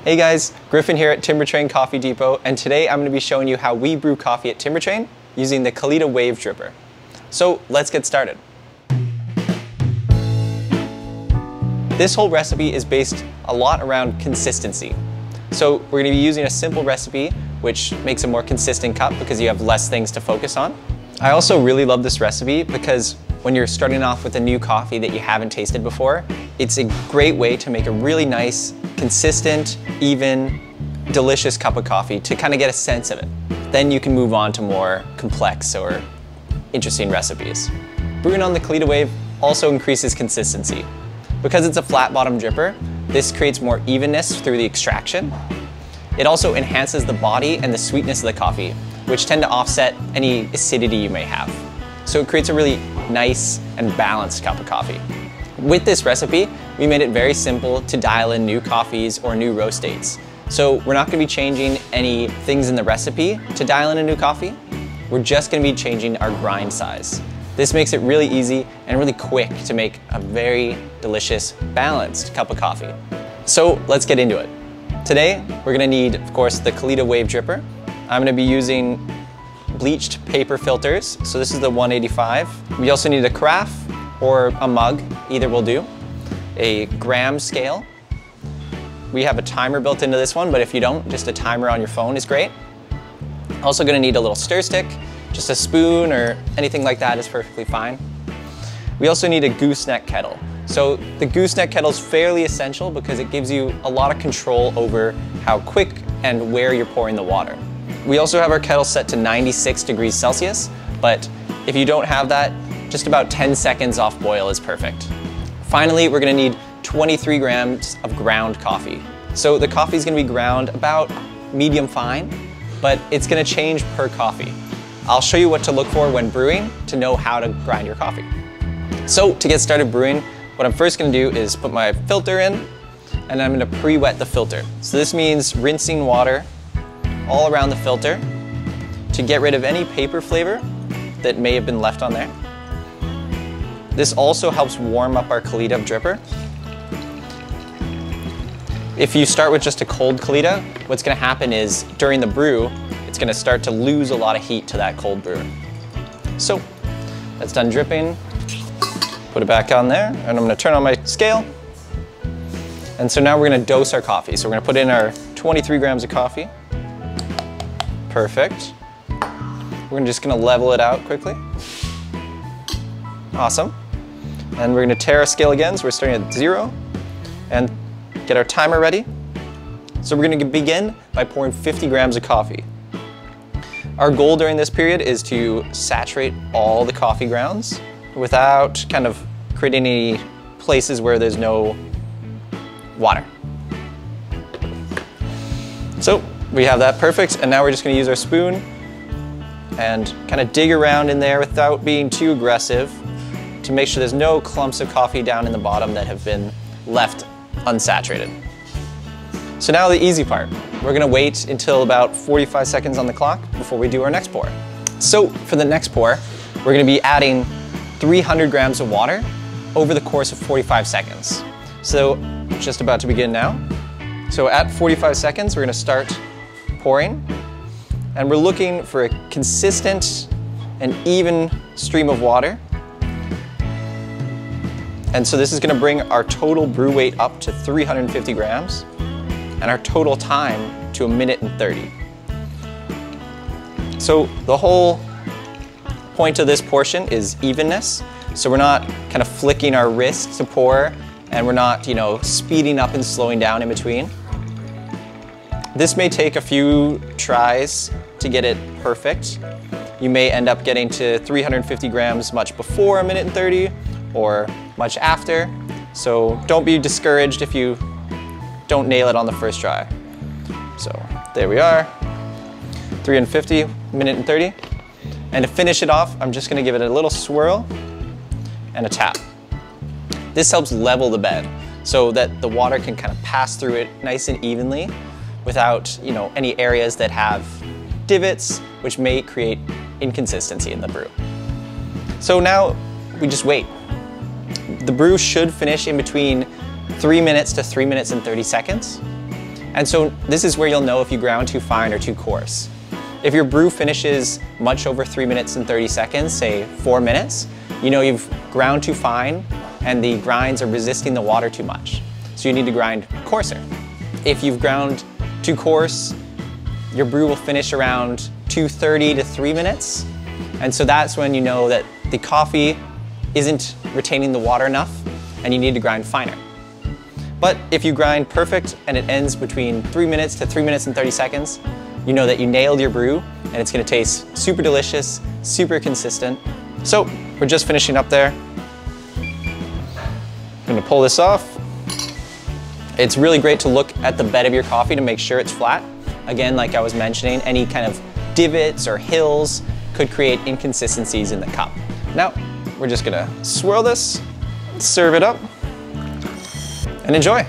Hey guys, Griffin here at Timbertrain Coffee Depot, and today I'm going to be showing you how we brew coffee at Timbertrain using the Kalita Wave Dripper. So let's get started. This whole recipe is based a lot around consistency. So we're going to be using a simple recipe which makes a more consistent cup because you have less things to focus on. I also really love this recipe because when you're starting off with a new coffee that you haven't tasted before, it's a great way to make a really nice, consistent, even, delicious cup of coffee to kind of get a sense of it. Then you can move on to more complex or interesting recipes. Brewing on the Kalita Wave also increases consistency. Because it's a flat bottom dripper, this creates more evenness through the extraction. It also enhances the body and the sweetness of the coffee, which tend to offset any acidity you may have. So it creates a really nice and balanced cup of coffee. With this recipe, we made it very simple to dial in new coffees or new roast dates. So we're not going to be changing any things in the recipe to dial in a new coffee. We're just going to be changing our grind size. This makes it really easy and really quick to make a very delicious, balanced cup of coffee. So let's get into it. Today, we're going to need, of course, the Kalita Wave Dripper. I'm going to be using bleached paper filters. So this is the 185. We also need a carafe or a mug, either will do. A gram scale. We have a timer built into this one, but if you don't, just a timer on your phone is great. Also going to need a little stir stick. Just a spoon or anything like that is perfectly fine. We also need a gooseneck kettle. So the gooseneck kettle is fairly essential because it gives you a lot of control over how quick and where you're pouring the water. We also have our kettle set to 96 degrees Celsius, but if you don't have that, just about 10 seconds off boil is perfect. Finally, we're going to need 23 grams of ground coffee. So the coffee is going to be ground about medium fine, but it's going to change per coffee. I'll show you what to look for when brewing to know how to grind your coffee. So to get started brewing, what I'm first going to do is put my filter in, and I'm going to pre-wet the filter. So this means rinsing water all around the filter to get rid of any paper flavor that may have been left on there. This also helps warm up our Kalita dripper. If you start with just a cold Kalita, what's going to happen is during the brew, it's going to start to lose a lot of heat to that cold brew. So that's done dripping. Put it back on there, and I'm going to turn on my scale. And so now we're going to dose our coffee. So we're going to put in our 23 grams of coffee. Perfect. We're just going to level it out quickly. Awesome. And we're going to tare our scale again, so we're starting at 0 and get our timer ready. So we're going to begin by pouring 50 grams of coffee. Our goal during this period is to saturate all the coffee grounds without kind of creating any places where there's no water. So we have that perfect, and now we're just going to use our spoon and kind of dig around in there without being too aggressive to make sure there's no clumps of coffee down in the bottom that have been left unsaturated. So now the easy part. We're going to wait until about 45 seconds on the clock before we do our next pour. So for the next pour, we're going to be adding 300 grams of water over the course of 45 seconds. So just about to begin now. So at 45 seconds, we're going to start pouring, and we're looking for a consistent and even stream of water. And so this is going to bring our total brew weight up to 350 grams and our total time to 1 minute and 30. So the whole point of this portion is evenness. So we're not kind of flicking our wrist to pour, and we're not, speeding up and slowing down in between. This may take a few tries to get it perfect. You may end up getting to 350 grams much before 1 minute and 30 or much after. So don't be discouraged if you don't nail it on the first try. So there we are, 350, 1 minute and 30. And to finish it off, I'm just going to give it a little swirl and a tap. This helps level the bed so that the water can kind of pass through it nice and evenly without, any areas that have divots, which may create inconsistency in the brew. So now we just wait. The brew should finish in between 3 minutes to 3 minutes and 30 seconds. And so this is where you'll know if you ground too fine or too coarse. If your brew finishes much over 3 minutes and 30 seconds, say 4 minutes, you know you've ground too fine and the grinds are resisting the water too much. So you need to grind coarser. If you've ground too coarse, your brew will finish around 2:30 to 3 minutes. And so that's when you know that the coffee isn't retaining the water enough and you need to grind finer. But if you grind perfect and it ends between 3 minutes to 3 minutes and 30 seconds, you know that you nailed your brew and it's gonna taste super delicious, super consistent. So we're just finishing up there. I'm gonna pull this off. It's really great to look at the bed of your coffee to make sure it's flat. Again, like I was mentioning, any kind of divots or hills could create inconsistencies in the cup. Now, we're just gonna swirl this, serve it up, and enjoy.